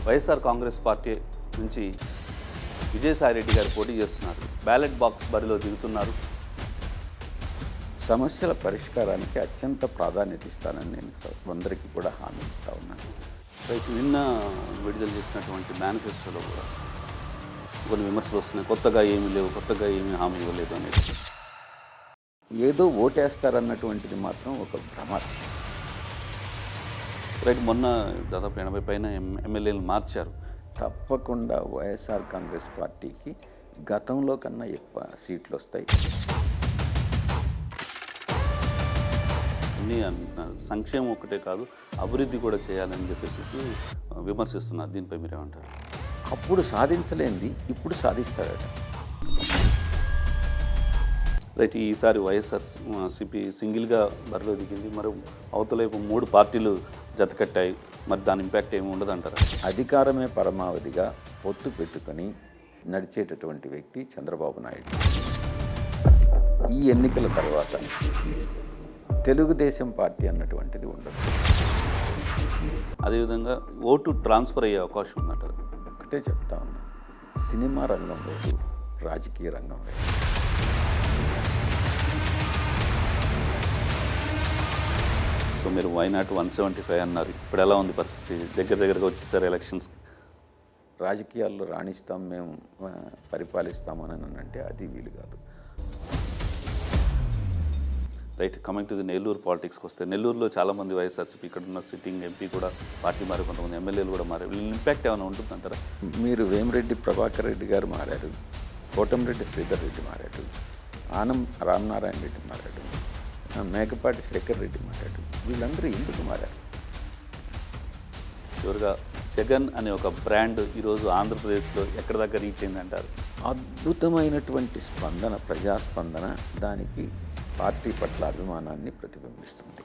YSR Congress party నుంచి విజయసాయిరెడ్డి గారు పోటీ చేస్తున్నారు. బ్యాలెట్ బాక్స్ బరిలో దిగుతున్నారు. సమస్యల పరిష్కారానికి అత్యంత ప్రాధాన్యత ఇస్తానని నేను అందరికీ కూడా హామీ ఇస్తా ఉన్నాను. రైతు నిన్న విడుదల చేసినటువంటి మేనిఫెస్టోలో కూడా కొన్ని విమర్శలు వస్తున్నాయి. కొత్తగా ఏమీ లేవు, కొత్తగా ఏమీ హామీ ఇవ్వలేదు అనేది. ఏదో ఓటేస్తారన్నటువంటిది మాత్రం ఒక భ్రమ. రైట్, మొన్న దాదాపు 80 పైన ఎమ్మెల్యేలు మార్చారు. తప్పకుండా వైఎస్ఆర్ కాంగ్రెస్ పార్టీకి గతంలో కన్నా ఎక్కువ సీట్లు వస్తాయి. అన్నీ అంటున్నారు, సంక్షేమం ఒకటే కాదు అభివృద్ధి కూడా చేయాలని చెప్పేసి విమర్శిస్తున్నారు. దీనిపై మీరేమంటారు? అప్పుడు సాధించలేనిది ఇప్పుడు సాధిస్తాడట. రైట్, ఈసారి వైఎస్ఆర్సీపీ సింగిల్గా బరిలో దిగింది. మరి అవతలైపు 3 పార్టీలు జతకట్టాయి. మరి దాని ఇంపాక్ట్ ఏమి ఉండదు అంటారా? అధికారమే పరమావధిగా పొత్తు పెట్టుకొని నడిచేటటువంటి వ్యక్తి చంద్రబాబు నాయుడు. ఈ ఎన్నికల తర్వాత తెలుగుదేశం పార్టీ అన్నటువంటిది ఉండదు. అదేవిధంగా ఓటు ట్రాన్స్ఫర్ అయ్యే అవకాశం ఉందంటారు. ఒకటే చెప్తా ఉన్నా, సినిమా రంగం లేదు, రాజకీయ రంగం లేదు. సో మీరు వైనాట్ 175 అన్నారు. ఇప్పుడు ఎలా ఉంది పరిస్థితి? దగ్గరగా వచ్చేసారు ఎలక్షన్స్. రాజకీయాల్లో రాణిస్తాం, మేము పరిపాలిస్తామని అంటే అది వీలు కాదు. Right, coming to the Nellore పాలిటిక్స్కి వస్తే, నెల్లూరులో చాలామంది వైఎస్ఆర్సీపీ ఇక్కడ ఉన్న సిట్టింగ్ ఎంపీ కూడా పార్టీ మారి, కొంతమంది ఎమ్మెల్యేలు కూడా మారారు. వీళ్ళ ఇంపాక్ట్ ఏమైనా ఉంటుందంటారా? మీరు వేమిరెడ్డి ప్రభాకర్ రెడ్డి గారు మారారు, కోటంరెడ్డి శ్రీధర్ రెడ్డి మారాడు, ఆనం రామనారాయణ రెడ్డి మారాడు, మేకపాటి శేఖర్ రెడ్డి మారాడు. వీళ్ళందరూ ఎందుకు మారారు? చివరిగా జగన్ అనే ఒక బ్రాండ్ ఈరోజు ఆంధ్రప్రదేశ్లో ఎక్కడి దాకా రీచ్ అయిందంటారు? అద్భుతమైనటువంటి స్పందన, ప్రజాస్పందన దానికి పార్టీ పట్ల అభిమానాన్ని ప్రతిబింబిస్తుంది.